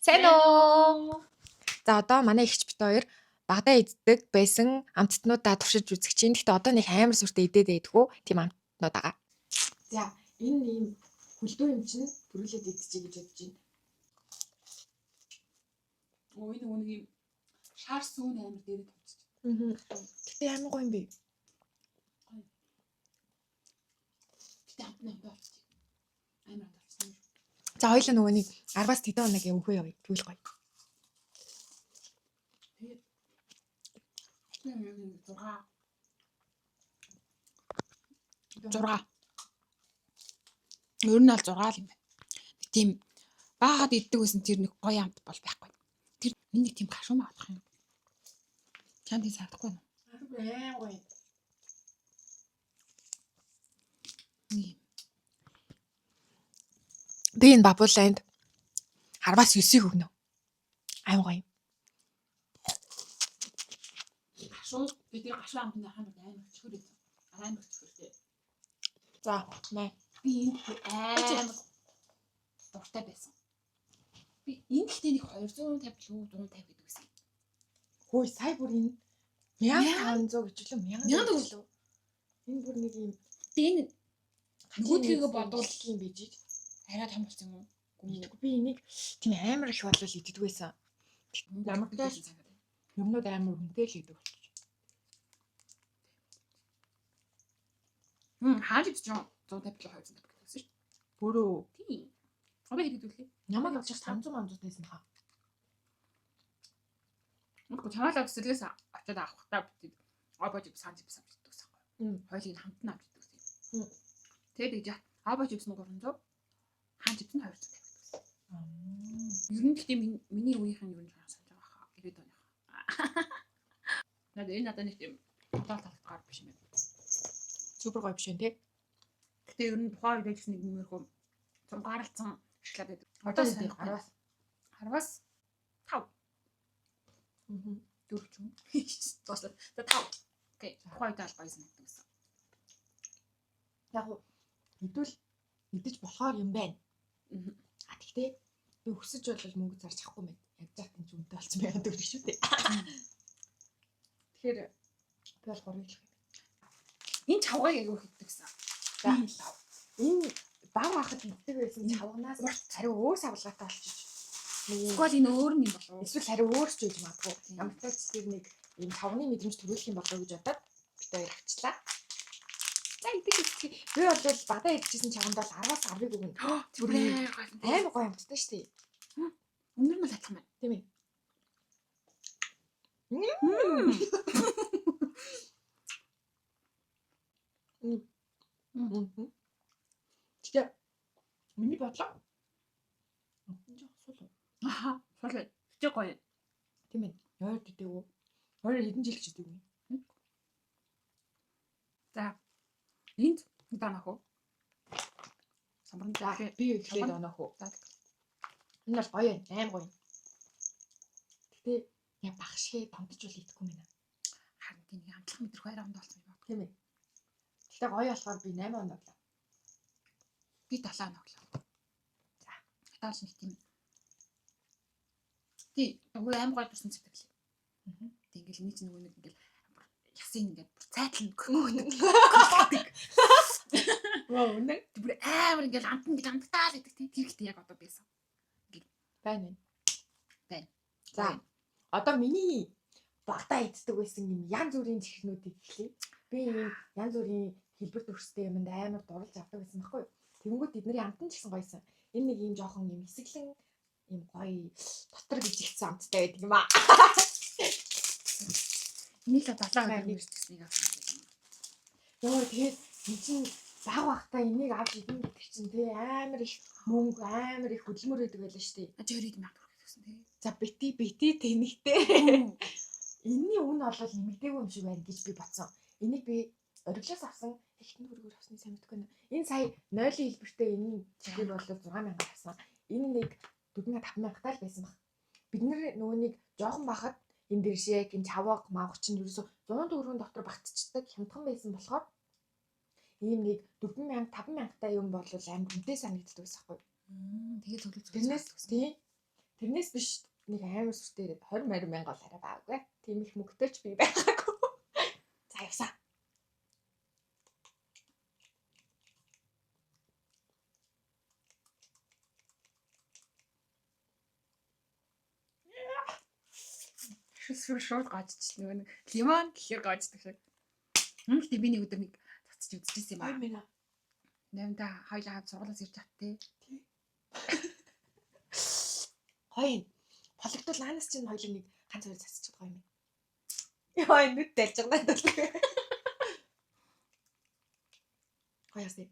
Сайн уу? За одоо манай эгч бит хоёр багадаа иддэг байсан амттнуудаа туршиж үзэх чинь. Гэхдээ одоо нэг амар сүртэй идээд байдгүй тийм амттнууд байгаа. За энэ ийм хөлдөө юм чинь төрүүлээд идчихье гэж бодож байна. Оо энэ нэг юм шар сүүн амир дээрээ тавьчих. Гэтэ амар гоё юм бэ. Гэтэ амтнаа болчих. Амар болчихсон юм. За хоёлаа нөгөө нэг 10-аас 70 хоног өвхөө явъя. Тэгвэл гоё. Тэгээд 6 Ер нь бол 6 л юм байна. Тийм баагаад иддэг байсан тэр нэг гоё амт бол байхгүй. Тэр миний тийм гашуумаа болох юм. Чанд тийм сагдахгүй юу? Амар гоё. Би энэ Бабууланд 10-аас 9-ийг өгнө. Амар гоё. Гашуу бидний гашуу амтны хамт амар чөхөр. Амар чөхөртэй. За нэ. Би энэ амар дуртай байсан. Би энэ гэхдээ нэг 250 лүү 150 гэдэг байсан. Хөөе сая бүр энэ 1500 гэж үлээ 1000 гэж лөө. Энэ бүр нэг юм Би энэ нөгөөдгийгөө бодвол юм бийж. арай том болсон юм уу? Би энийг тийм амар их бодлол иддэг байсан. Ямар гэсэн санагдав. Юмнууд амар хүнтэй л иддэг болчих. Хааж ч 150 200 гэдэг байсан шүү дээ. Бүрөө Тийм. Обе хэдүүлээ. намайг авчих 500 500 байсан хаа. Мөн чамаалаа төсөлөөс очиод авахтаа бид обож санаж байсан гэдэг байсан. Хоёулыг хамт нь авч иддэг байсан. Тэгээд гэж обож гэсэн 300 хааж гэсэн 250 гэдэг байсан. Ер нь гэхдээ миний үеийнхэн ер нь санаж байгаа хаа. 90 оны хаа. Надад энэ надад нэг тийм тоол талхаар биш юм байна. Супер гоё биш үү те. Гэтэ ер нь тухайн үед ч нэг нэмэрхүү гаралцсан шоколад байдаг. Одоо нэг 10-аас 5. 4 ч юм. Зослоо. За 5. Окей. Тухайн үед аль гоё санагддаг байсан. Яг хэдүүл идэж болохоор юм байна. А тэгтээ би өсөж бол мөнгө зарж чадахгүй юм. Яг зах энэ үнэтэй болсон байгаад өгдөг шүү дээ. Тэгэхээр би бол горыг хэлэх юм. Энэ чавгыг аягүй хийдэгсэн. За энэ баг хахад иддэг байсан чавганаас хариу өөр савлгаатай болчих. Эсвэл энэ өөр юм болов уу? Эсвэл хариу өөрч байж магадгүй. Ямар ч тач тэр нэг ийм чавганы мэдрэмж төрүүлэх юм болов уу гэж бодоод бид хоёр авчлаа. За идэх би бол багадаа идчихсэн чавганд бол 10-аас 10-ыг өгнө. Амар гоё амттай шүү дээ. Өндөр нь л адилхан байна. Тийм ээ. Тэгтээ миний бодлоо. Аха. Суулаа. Тэг гоё. Тийм ээ. Яар гэдэг үү? Хоёр хэдэн жил гэж гэдэг юм. За. Энд удаанах уу? Самбар За би эхлээд онох уу. За. Энэ бол гоё юм. Аим гоё. Гэтэ яг багшгээ томдож бол идэхгүй юм байна. Харин тийм нэг амтлах мэдрэх байраа онд болсон юм байна. Тийм ээ. Гэтэ гоё болохоор би 8 оноо оглоо. Би 7 оноо оглоо. За. Тааш нэг тийм. Тий, нөгөө аим гоё төрсэн сэтгэл. Тэг ингээл нэг чинь нөгөө нэг ингээл ясын ингээд бүр цайтлан гөхдөг. Вау, үнэ. Бүр амар ингээл амтан гэж амтгаал гэдэг тийм. Тэр ихтэй яг одоо байсан. Байна. Байна. За. Одоо миний багтаа иддэг байсан юм янз бүрийн чихнүүдийг хэлье. Би ийм янз бүрийн хэлбэр төрстэй юмд амар дурлж авдаг байсан байхгүй юу? Тэнгүүд эдний амтан ч гэсэн гоёсэн. Энэ нэг ийм жоохон ийм хэсэглэн ийм гоё дотор гжигдсэн амттай байдаг юм аа. Энийг л 7 өндөр мэрчсэнийг авсан. Йоо тэгээд энэ чинь баг багтаа энийг авч идэх гэдэг чинь тий амар их мөнгө амар их хөдөлмөр өгдөг байлаа шүү дээ. Ажирид мянга төгрөг гэсэн тий. За бити тэнэгтэй. Энийний үн бол нэмэгдээгүй юм шиг байна гэж би бодсон. Энийг би ориглоос авсан хэдэн төгрөгөөр авсныг сайн мэдэхгүй байна. Энэ сая 0-ийн хэлбэртэй энэ чихэр бол 6000 авсан. Энэ нэг 4-5 тал байсан баг. Бид нөгөө нэг жоохон бахад энэ дэршээ гин чаваг мавх чинь ерөөсө 100 төгрөгийн дотор багтчихдаг хямдхан байсан болохоор ийм нэг 4000 5000 та юм бол амар үнэтэй санагддаг байсан хгүй. Тэгээд төлөв Тэрнээс тий Тэрнээс биш нэг амар сүртэй 20 мянга бол арай байгаагүй. Тийм их мөнгөтэйч би байгаагүй. За явсаа. Шууд гоожч нөгөө нэг лимон гэхээр гоождаг шиг. Гэхдээ би нэг өдөр нэг цацж үзчихсэн юм аа. 2 минут. Нэмдэ хоёлаа сургуулиас ирж авт тий. Гоё. Пологдвол наанаас чинь хоёул нэг ганц хоёр цацчих гоё юм. Яа нүд дэлж байгаа надад. Гоёсэй.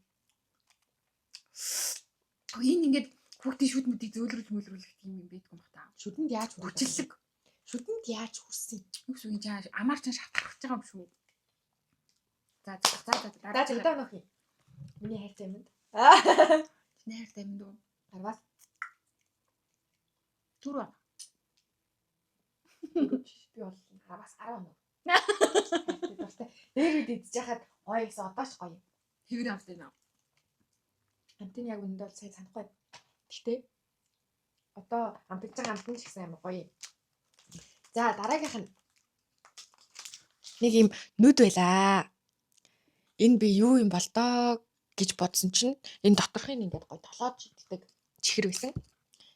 Энэ ингээд хүүхдийн шүд мүдийг зөөлрүүлж мөлрүүлэх юм байдгүй юм бата. Шүдэнд яаж Хүчлэг. Шүдэнд яаж хүрсэн? Юу гэсэн юм чаа амаар чинь шатгах гэж байгаа юм шүү. За Дараа зөдөө нөх юм. Миний хайртай юмд. Чиний хайртай юм дөө. Гарвал Түрүү. би бол бас 10 оноо. Дээр үед идэж яхад гоё гэсэн одооч гоё. Хэвэр амт байна. Амтын яг үндэ бол сайн санахгүй. Гэхдээ одоо амтж байгаа амтэн ч гэсэн амар гоё. За дараагийнх нь нэг юм нүд байлаа. Энэ би юу юм бол доо гэж бодсон чинь энэ доторхын ингээд гоё толоод иддэг чихэр байсан.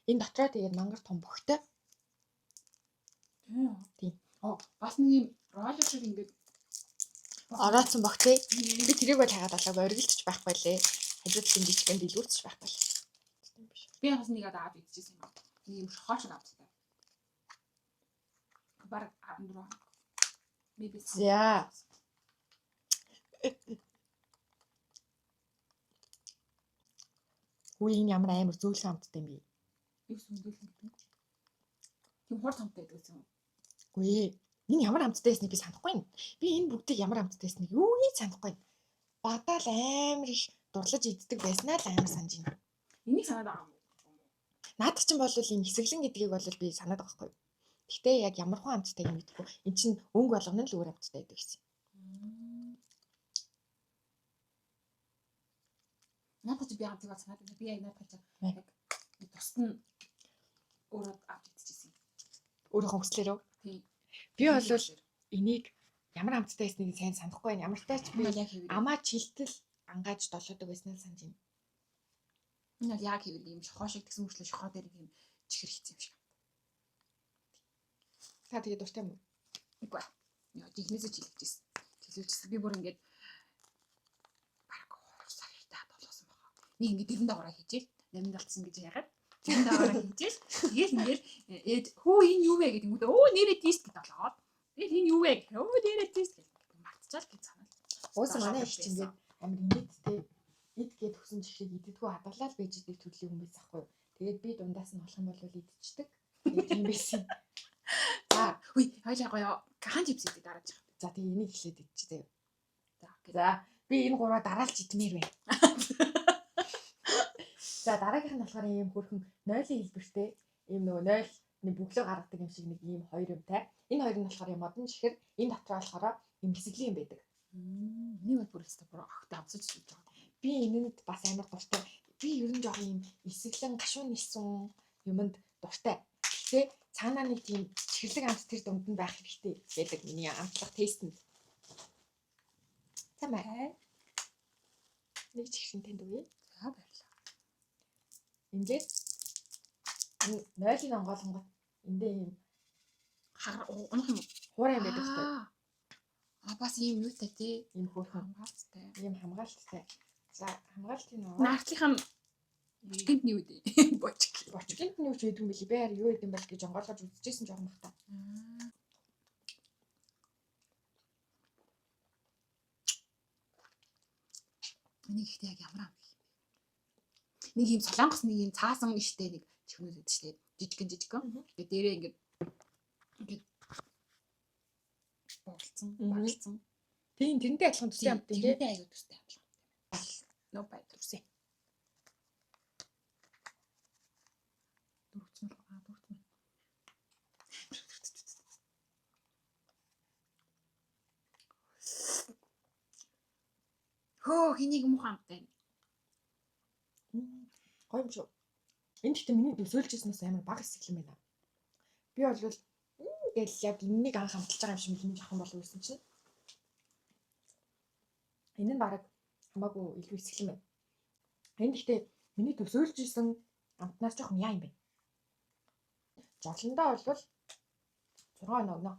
Энэ дотроо тэгээд мангар том бөхтэй. Тийм. Бас нэг юм роллер шиг ингээд Ороодсон бохтэй. Би тэрийг бол хагаад болоо оргилтч байхгүй лээ. Хажууд тийм жижигэн дэлгүүрч байхгүй л. би бас нэг аваад идчихсэн юм. Нэг юм шохоо шиг авчихсан. Бараг 14. Би би. За. Хүү энэ ямар амар зөөлхөн амттай юм бэ? Юу сүндүүлсэн гэдэг. Тийм хурд хамттай гэдэг юм. Үгүй. Энэ ямар амттай байсныг би санахгүй юм. Би энэ бүгдийг ямар амттай байсныг юу гэж санахгүй. Бадаал амар их дурлаж иддэг байснаа л амар санаж байна. Энийг санаад байгаа юм. Наад чинь бол ийм хэсэглэн гэдгийг бол би санаад байгаа байхгүй. Гэхдээ яг ямар хүн амттай юм гэдэггүй. Энд чинь өнгө болгоно л өөр амттай байдаг гэсэн. Надад чи би хамтыг санаад байна. Би яг надад чи яг тусад нь өөрөө авч идчихсэн. Өөрийнхөө хүслээрөө. Тийм. Би бол энийг ямар амттай байсныг сайн санахгүй байна. Ямар тач би яг хэвэр. амаа чилтэл ангааж долоодог байснаа санаж байна. Энэ бол яг хэвэр юм шохоо шиг тэгсэн мөрчлөө шохоо дээр юм чихэр хийцэн юм шиг. Та тэгээд дуртай юм уу? Үгүй. Яа, технээсээ чилгэжсэн. Чилгэжсэн. Би бүр ингээд бараг 2 сар ихтэй толгосон байгаа. Нэг ингээд дэрэндээ гараа хийжээл, нэмд алдсан гэж яагаад. Дэрэндээ гараа хийжээл. Тэгээл ингээд хөө энэ юу вэ гэдэг юм уу? Өө нэрээ тийст гэж толгоод. Тэгээд энэ юу вэ гэх. Өө нэрээ тийст гэж мартчихал гэж санаа. Уусан манай их чинь ингээд амар инээдтэй ид гээд хөсөн жишээ идэгдгүү хадгалаад байж идэг төрлийн хүн байсан хгүй. Тэгээд би дундаас нь болох юм бол идчихдэг. Тэгээд тийм байсан. За, үгүй, хоёлаа гоё хан чипс идэх дараач. За тэгээ энийг эхлээд идчихье. За, За би энэ гураа дараалж идмээр байна. За дараагийнх нь болохоор ийм хөрхөн 0-ийн хэлбэртэй ийм нөгөө 0 нэг бүглөө гаргадаг юм шиг нэг ийм хоёр юмтай. Энэ хоёр нь болохоор юм модон чихэр, энэ дотор болохоор ийм хэсэглийн юм байдаг. Нэг бол бүр өстө бүр огт авсаж хийж байгаа. Би энэнд бас амар дуртай. Би ер нь жоох ийм эсэглэн гашуун нисэн юмд дуртай. Гэхдээ цаанаа нэг тийм чихэрлэг амт тэр дунд нь байх хэрэгтэй байдаг миний амтлах тестэнд. Тамай. Нэг чихрэн тэнд үгүй. За баярлалаа. Ингээд 0-ийн онгоолгонгод эндээ ийм унах юм уу? хуурай юм байдаг хэрэгтэй. Бас ийм юутай тий. Ийм хөөрхөн Хамгаалцтай. ийм хамгаалттай. За хамгаалтын нөгөө Наадлынхан гинтний үед бочг. бочгинт нь юу ч хийдэг юм били. Би яар юу хийдэм бол гэж онгоолгож үзчихсэн жоохон бахта. Энийг ихтэй яг ямар ам гэх юм. Нэг юм солонгос нэг юм цаасан иштэй нэг чихнүүд байдаг шүү дээ. Жижигэн. Тэгээ дээрээ ингээд боолцсон, багцсан. Тийм тэрнтэй адилхан төстэй амт тийм тий. Тэрнтэй аюу төстэй адилхан. Нөө бай төрсөн. Дөрөвцөн. Хөө хэнийг муухай амтай. Гоё юм шүү. Энэ гэхдээ миний төсөөлжсэнээс амар бага сэтгэл юм байна. Би бол гэл яг энэнийг анх хамталж байгаа юм шиг миний жахан болов гэсэн чинь. Энэ нь баг хамаагүй илүү сэтгэл юм байна. Энэ гэхдээ миний төсөөлжсэн амтнаас жоохон яа юм бэ? Жоглондоо бол 6 оноо өгнө.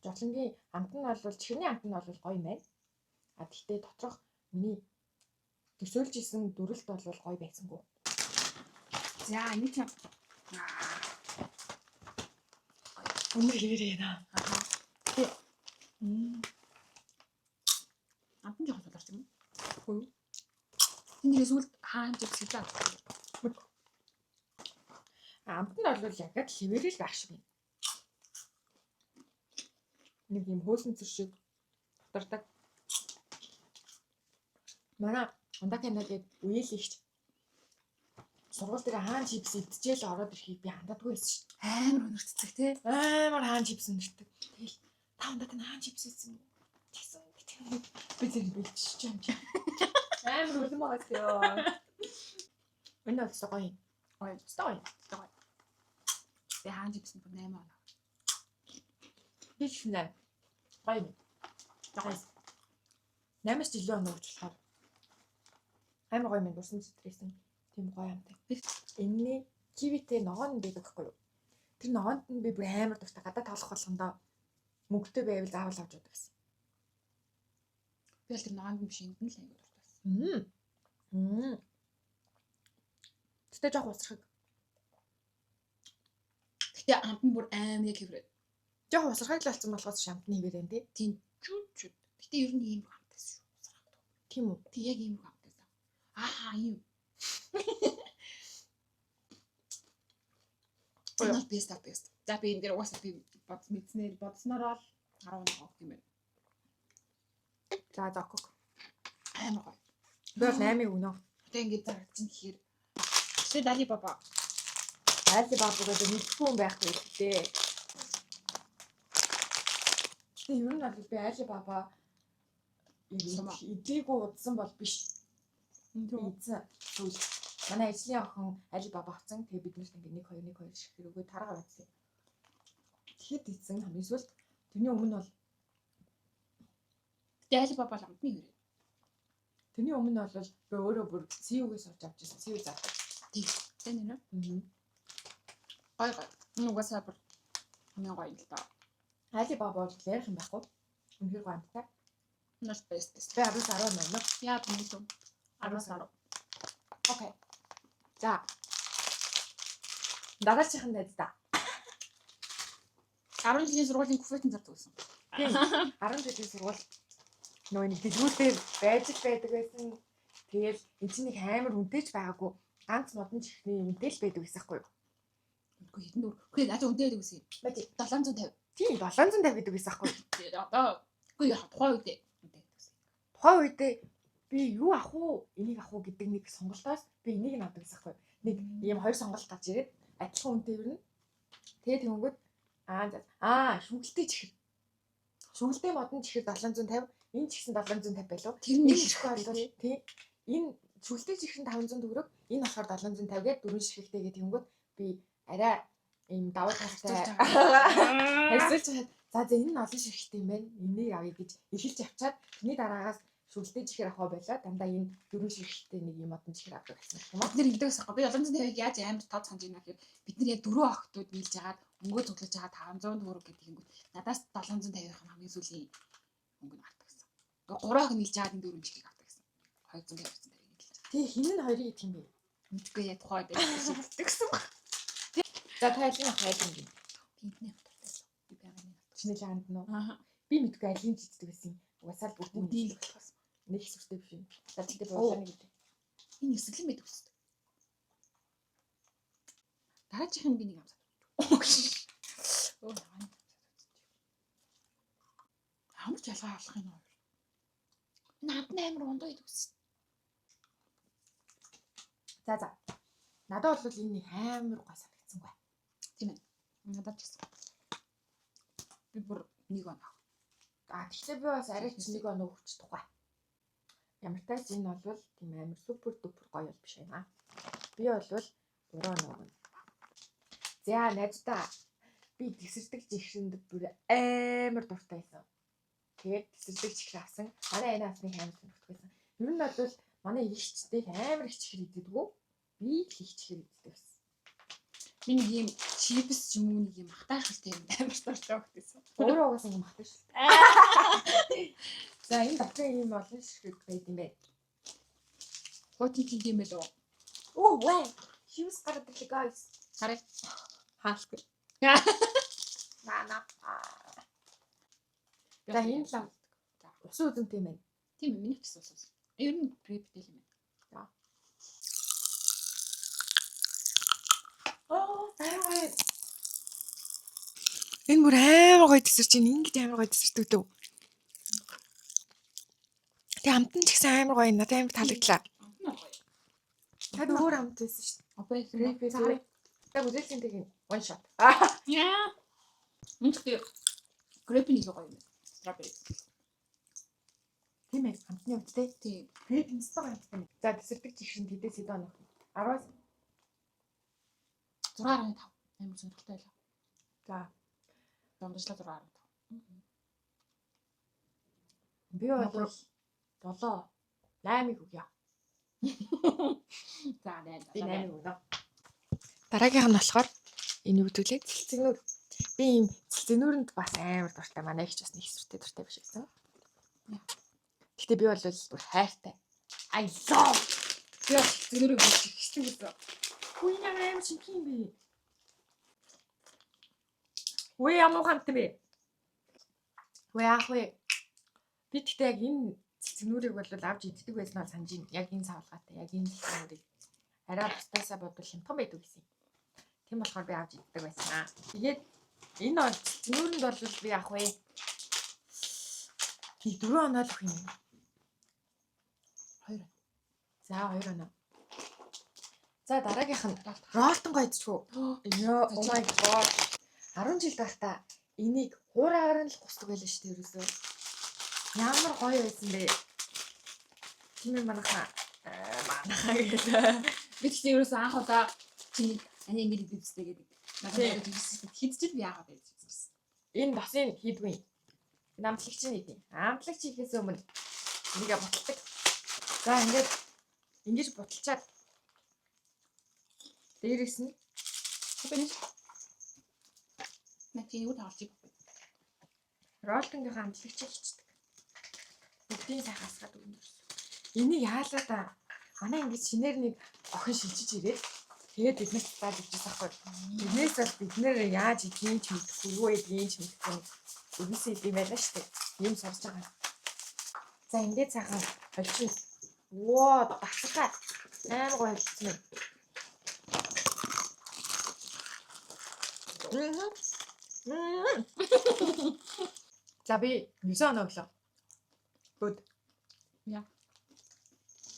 Жоглонгийн амт нь бол чихний амт нь бол гоё юм байна. А гэхдээ доторх миний төсөөлжсэн дүрэлт бол гоё байсангүй. За энэ ч Өнөр хэрэг яана. Тэг. амт нь жоохон суларч юм. Хөө. Тэнийг сүлд хаан жигсэж байгаа. Амт нь бол яг л хэвээрэл байх шиг байна. Нэг юм хөөсөн зүр шиг дурдаг. Манай ундакэнаа гээд үеэлэгч сургууль дээр хаан чипс идчихэл ороод ирэхийг би ханддаггүй байсан шүү. Амар өнөртцэг тий. Амар хаан чипс өнөртөг. Тэгэл та ундакэн хаан чипс ийсэн үү? Тэгсэн. Би тэр бэлчиж юм чи. Амар үлэм байгаас ёо. Энэ бол гоё. Гоё. Би хаан жипсэн бүр 8 оноо. Хич нэ. Гоё. Гоё. 8 жилийн оноо өгчлээ. Амар гоё юм дурсан стрессэн. Тийм гоё амтай. Энэний кивитэй ногоон байдаг гэхгүй юу? Тэр ногоонд нь би бүр амар дуртай гадаа тоглох болгондоо мөнгөтэй байвал заавал авч удаа гэсэн. Би л тэр ногоонд биш энд нь л аягүй дуртай. Тэгтээ жоох усрахыг. Гэтэ амт нь бүр амар яг хэврээ. Жоох усрахыг л болсон болохоос шамтны хэвээр юм тий. Тийм чүчүүд. Гэтэ ер нь ийм амтайс шүү. Усрахдаг. Тийм үү? Тэг яг ийм амтайсан. Аа ийм. Онол бест. За би энэ дээр угаасаа би мэдснээр бодснороо 11 авах юм байна. За зоокок. Амар гоё. Би бол 8-ыг өгнө. Одоо ингэж зарагдчих гэхээр тэгээд Alibaba гэдэг мэдгүй юм байхгүй дээ. Тэгээ ер нь бол би Alibaba идээгүй удсан бол биш. Ийцэн зүйл. Манай ажлын охин Alibaba авсан. Тэгээ бид нарт ингээ 1 2 шиг хэрэггүй таргаа авсан. Тэгэхэд ийцэн хамгийн сүлд тэрний өмнө бол Alibaba л амтны хэрэг. Тэрний өмнө бол би өөрөө бүр CU-гээс орж авч ирсэн. CU заадаг. Тийм. Тэн нэ. Гоё. Энэ угаасаа бүр хамгийн гоё юм л даа. Alibaba бол ярих юм байхгүй. Үнэхээр гоё амттай. Нас бест. Би 10 байна. Яа бэнийсэн. 10. Окей. За. Дараачихын дайд та. 10 жилийн сургуулийн куфетэн зардаг байсан. Тийм. 10 жилийн сургууль нөгөө нэг дэлгүүрээр байж байдаг байсан. Тэгэл энэ чинь нэг амар үнэтэйч байгаагүй. Ганц модон чихний үнэтэй л байдаг байсан хгүй юу? Үгүй хэдэн дөр. Үгүй надад үнэтэй байдаг байсан. Бади 750. Тийм 750 гэдэг байсан хгүй юу? Одоо үгүй тухайн үед үнэтэй байсан. Тухайн үед би юу авах уу, энийг авах уу гэдэг нэг сонголтоос би энийг нь авдаг байсан хгүй юу? Нэг ийм хоёр сонголт гарч ирээд адилхан үнэтэй өрнө. Тэгээд тэнгүүд шүглтэй чихэр. Шүглтэй модон чихэр 750, энэ ч гэсэн 750 байлуу. Тэр нэг ирэхгүй болов тий. Энэ шүглтэй чихэр нь 500 төгрөг, энэ болохоор 750 гээд 4 ширхэгтэй гэдэг тэнгүүд би арай ийм давуу талтай хайрцуулж хаад за энэ нь олон ширхэгтэй юм байна. Энийг авъя гэж эрхэлж авчаад тэрний дараагаас шүглтэй чихэр авах байлаа. Дандаа энэ 4 ширхэгтэй нэг юм модон чихэр авдаг гэсэн юм уу? Бид нэр хэлдэг байсан. Би 750-ыг яаж амар тод санаж байна гэхээр бид нар яг 4 охтууд нийлж агаад өнгөө цуглаж байгаа 500 төгрөг гэдэг юм. Надаас 750-ийн хамгийн сүүлийн өнгө нь авдаг гэсэн. 3 охин нийлж агаад энэ 4 чихийг авдаг гэсэн. 250 гэсэн дээр нийлж. Тэгээ хин нь хоёрыг идэх юм бэ? Мэдгүй яа тухай байдаг гэсэн баг. За та аль нь авах юм бэ? Бидний авдаг. Би байганы авдаг. Чиний лаганд нь уу? Аа. Би мэдгүй алийг жижигдэг байсан. Угасаал бүгд Дийл болохоос. нэг сүртэй биш юм. За тэгтээ буулганы гэдэг. Энэ эсгэлэн байдаг үст. Дараачихын би нэг амсаад. Оо яа. Ямар ч ялгаа авах юм уу? Наад амар ондоо идэх үст. За. Надад бол энэ нэг амар гой санагдсангүй. Тийм ээ. Надад ч гэсэн. Би бүр нэг оноо. Тэгэхээр би бас арай ч нэг оноо өгч тухай. Ямар ч тач энэ бол тийм амар супер дупер гоё бол биш байна. Би бол 3 оноо өгнө. За найздаа би тесэрдэг жигшэнд бүр амар дуртай байсан. Тэгээд тесэрдэг жигшэр авсан. Манай энэ авсны амар сонирхдаг байсан. Ер нь бол манай ихчтэй амар их чихэр идэгдэггүй. Би л их чихэр иддэг байсан. Миний ийм чипс юм уу нэг юм махтаашгүй юм амар дуртай байсан. Өөрөө угаасаа юм махдаг шүү. За энэ дотроо ийм олон ширхэг байд юм байна. Хотын тийм байл уу? Оо вай. Хьюз гардаг л guys. Хараа. Хаалгүй. Наа. За энэ лав. Ус үзэнтэй юм байна. Тийм ээ, миний ч ус. Ер нь прептэл юм байна. Аа, энэ бүр амар гоё тесэрч чинь ингэж амар гоё тесэрдэг дөө. Тэг амтан ч гэсэн амар гоё надад амар таалагдлаа. Тад өөр амт байсан шүү дээ. Апаа Грейп цаарай. Тэг үзэлцэн тэг one shot. Яа. Үнэхээр грейп нэг гоё юм. Стrawberry. Тийм ээ, амтны үедтэй. Тийм. Грейп инстаг амттай. За тесэрдэг жигшин тэдээс хэд оноо? 10-аас 6.5. Амар сонирхолтой байлаа. за Дундажлаа 6.5. би бол 7 8-ыг өгье. За нэ. Би 8-ыг өгнө. Дараагийнх нь болохоор энэ юу гэдүүлээ? Цэлцэгнүр. Би ийм цэлцэгнүрэнд бас амар дуртай. Манай ихч бас нэг эсвэртэй дуртай биш гэсэн. Гэтэ би бол бүр хайртай. I love. Би зэнүүрийг бичсэн гэсэн. Хүй ямар шинх юм бэ? Хүй ямар хамт бэ? Хүй ах вэ? Би тэгтээ яг энэ цэлцэгнүрийг бол авч иддэг байснаа санаж байна. Яг энэ савлгаатай, яг энэ цэлцэгнүрийг арай бусдаасаа бодвол хямдхан байдаг гэсэн. Тийм болохоор би авч иддэг байсан. Тэгээд энэ бол цэлцэгнүрэнд бол би ах вэ? Би 4 оноо л өгөх юм. 2. За 2 оноо. За дараагийнх нь ролтон гойдчихгүй. Ёо, oh my god. 10 жил байхдаа энийг хуураагаар нь л гусдаг байлаа шүү дээ ерөөсөө. Ямар гоё байсан бэ? Тийм ээ манайхаа гэлээ. Би тэгтээ ерөөсөө анх удаа чиний ани ингэж идвэстэй гэдэг. Надад хийдэж би яагаад байж гэсэн. Энэ басын хийдгүй. Намтлагч нь идэв. Амтлагч хийхээс өмнө энийг буталдаг. За ингэж буталчаад дээрээс нь Наа чи юу таалж байгаа. ролтонгийнхаа амтлагч хийчихдэг. Бүгдийн сайхан асгаад өгнө. Энийг яалаа да. Манай ингэж шинээр нэг охин шилжиж ирээд тэгээд биднээс цаад ичээс ахгүй. Биднээс бол бид нэр яаж идэх ч мэдэхгүй, юу идэх ч мэдэхгүй. Үгүйс идэм байлаа шүү дээ. Юм сорж байгаа. За ингээд сайхан холчин. Воо, дасгаа. Амар гоё хэлсэн. За би 9 оноо өглөө. Good.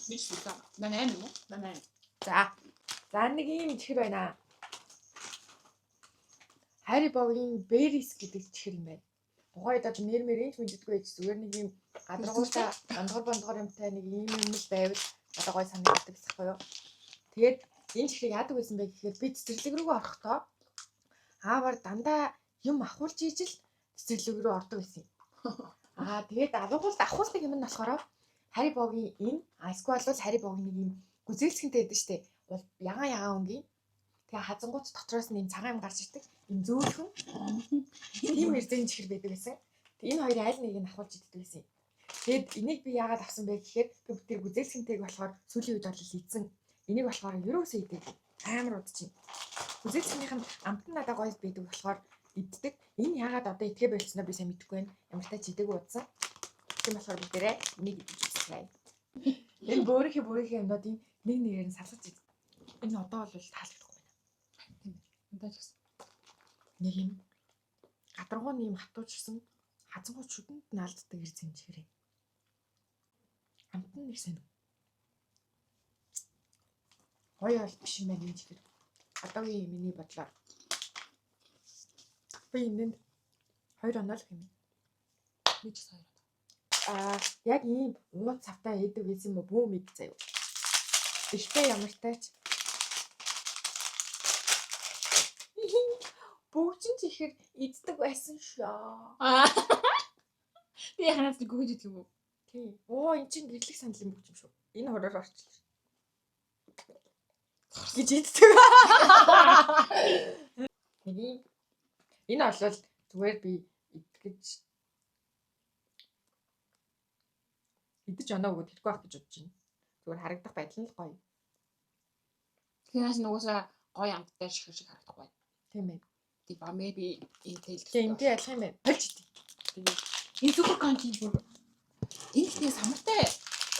Би ч үгүй. Наа юм уу? Наа. За нэг юм чихэр байна. Harry Potter-ийн Berries гэдэг чихэр юм байна. Тухайд одоо нэр мэрэнч мэддэггүй байж зүгээр нэг юм гадаргуутаа бандгар юмтай нэг юм л байвал одоо гой санагддаг гэсэн юм. Тэгээд энэ чихрийг яадаг байсан бэ гэхээр би цэцэрлэг рүүгээ орохдоо аавар дандаа юм ахуулж ийж л цэцэрлэг рүү ордог байсан юм. Тэгээд ахуулдаг юм нь болохоор Harry Potter-ийн энэ эсвэл бол Harry Potter-ийн нэг юм гүзээлсгэнтэй байдаг штеп. Бол ягаан өнгийн. Тэгээ хазангууд дотроос нь юм цагаан юм гарч ирдэг. Юм зөөлхөн. Тийм эрдэнэ чихэр байдаг байсан. Тэгээ энэ хоёрын аль нэгийг нь ахуулж иддэг байсан. Тэгэд энийг би яагаад авсан бэ гэхээр би бүтээр гүзээлсгэнтэйг болохоор сүүлийн үед бол ийдсэн. Энийг болохоор ерөөсөө идэг. Амар удчих. Гүзээлсгэнийх нь амт нь надад гоё байдаг болохоор иддэг. Энэ яагаад одоо итгэ болцсноо би сайн мэдэхгүй байна. Ямар тач идэг удсан. Тийм болохоор бүгдээрээ нэг идэж үзлээ. Энэ бөөрийнхээ юмнуудын нэг нэгээр нь салгаж идэв. Энэ одоо бол таалагдахгүй байна. Тийм. Удаа ч гэсэн. Нэг юм гадаргууны юм хатуучсан хазангууд шүдэнд нь алддаг ирц юм чигээрээ. Амт нь нэг сайн. Гоё бол биш юм байна энэ чигээр. Одоогийн миний бодлоор. Би энэнд 2 оноо л хэмээн. Би ч 2 оноо. Яг ийм ууц цавтай идэг байсан юм уу бүү мэд заяа. Ихтэй ямар тач бүгд ч ихэр иддэг байсан шүү. Би ханаас гүйж идэх юм уу? Тий. Оо эн чинь гэрлэх санал юм бүгд юм шүү. Энэ хороор орчлоо. Гэж иддэг. Энэ бол зүгээр би идэж оноо өгöd хэрэггүй байх гэж бодож байна. Зүгээр харагдах байдал нь л гоё. Тэрнээс нугасаа гоё амттай шиг харагдах байна. Тийм ээ. Тий ба maybe intel. Энтэй ялах юм байна. Болж идэв. Энэ супер контент бүр энэ ихтэй самартай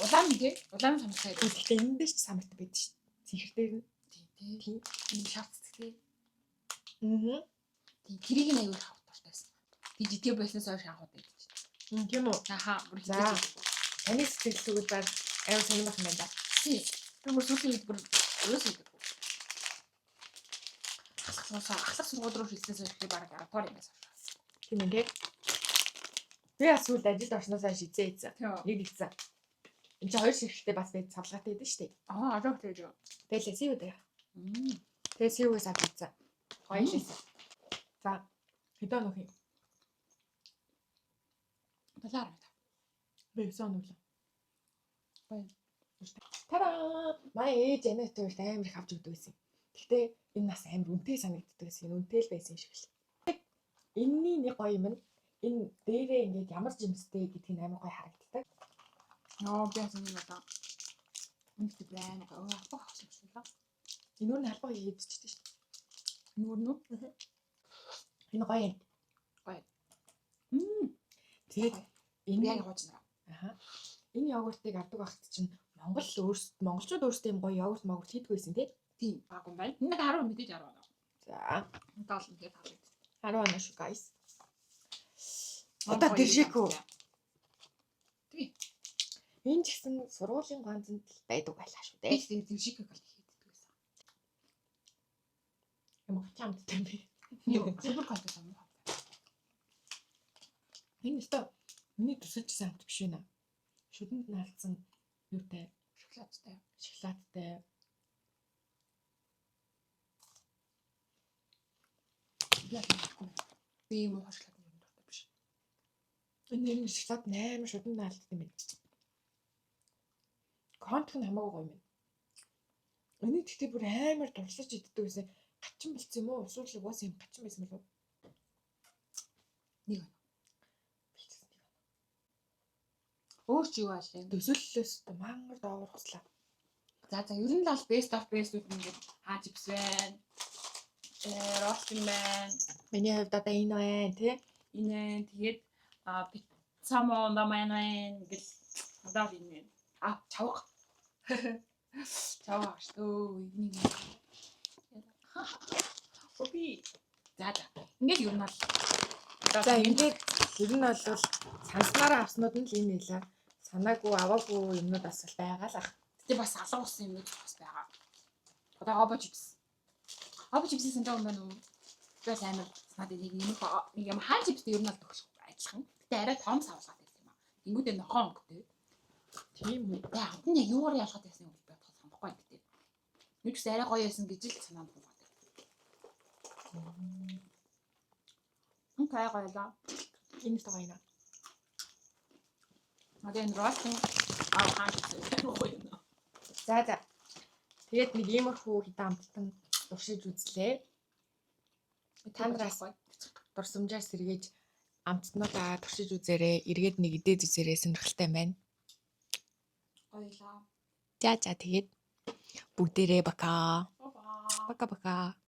улаан тий улаан самартай. Гэхдээ энэ дэш самартай байдаг шүү. Цэнхэр дээр нь. Тий. Энэ шарт тий. Тий тэрийг нь аягүй хавт тартайсан. Би жидгээ болсноос хойш анхууд байдаг чинь. Тийм үү? Аха бүр За. хитэж. Таны сэтгэл зүгэл баг аяа сонирхох юм байна да. Тий. Би бүр сүүлийн үед бүр өөс идэг. Ахлах сургууль руу шилжсэнээс хойш баг 10 тоор юм байсан. Тийм ээ. Би бас сүүлд ажилд орсноосоо шизээ ийцэн. Нэг ийцэн. Энд чинь хоёр ширхтээ бас байд цавлгаатай байдаг шүү дээ. Ажиг тэгж. Тэгэл сив үү. Тэгээ сивээс авчихсан. Хоёр ширхтээ. За. Хэдэн нөх юм? Талаар байна. Би сон нүлээ. Баяр. Тара! Маа ээж анаатай амар их авч өгдөг байсан. Гэхдээ энэ нас амар үнэтэй санагддаг байсан. Үнэтэй л байсан шиг л. Энэний нэг гоё юм нь энэ дээрээ ингээд ямар жимстэй гэдг нь амар гоё харагддаг. Ноо би хасан юм байна. Үнэтэй байна. Албаг авсан юм шиг. Энэ өөр нь албаг хийдчихсэн шүү дээ. Нүүр нүү. Энэ гоё юм. Гоё. Тэгээд энэ яг гоож наа. Аха. Энэ йогуртыг авдаг байхад чинь монголчууд өөрсдөө юм гоё йогурт могурт хийдэг байсан тийм баг юм байна. Энэ 10 мэдээж 10 байна. За. Удаал нь тэгээд хаалт. 10 оноо шүү guys. Одоо дэршэкөө. Тий. Энэ ч гэсэн сургуулийн ганцнд байдаг байлаа шүү дээ. Би тийм дэршэкийг бол хийдэг байсан. Ямар чамдтай юм бэ? Супер контент юм. Энэ өстө миний төсөлжсэн амт биш вэ? Шүдэнд наалцсан юутай шоколадтай. Би юм уу шоколад юм дуртай биш. Энэ шоколад 8 шүдэнд наалддаг юм байна. Конт нь хамаагүй гоё юм. Энийг тэгтээ бүр амар дурсаж иддэг гэсэн гачин болцсон юм уу? Эсвэл уус юм гачин байсан болов? Нэг байна. Өөр чи юу аалаа? Төсөөллөөс мангар доогор хуслаа. За ер нь л best of best-үүд ингээд хаажипс байна. Ролтин байна. Миний хувьд одоо энэ байна тий. Энэ тэгээд пиццамо намайна гэл одоо энэ. Чавга. Чавга шүү. Энийг. Окей. За. Ингээд ер нь л за ингээд ер нь бол санснараа авснууд нь л энэ нэлээ. Санаагүй аваагүй юмнууд бас байгаа л ах. Тэгээ бас алга болсон юмнууд бас байгаа. Одоо обо чипс. Обо чипсийн санаа юм байна уу? Тэгээс амар надад нэг юм хаан чипстэй ер нь л төгсөх адилхан. Гэтэ арай том савлгаад байсан юм аа. Тэнгүүдээ нохоо өнгөтэй. Тийм үү. Тэгээ хамт нь юугаар ялгаад байсан юм бэ? Санахгүй байна гэдэг. Нэг ч арай гоё байсан гэж л санаанд байна. Окей гоёлаа. Энэ л гоё юм. Одоо энэ ростин хаан чипс гоё юм. За. Тэгээд нэг иймэрхүү хитэн амттан уршиж үзлээ. Танаас дурсамжаар сэргээж амттнуудаа туршиж үзээрэй. Эргээд нэг идээд үзээрэй, сонирхолтой байна. Гоёлаа. За тэгээд бүгдээрээ бака. Бака.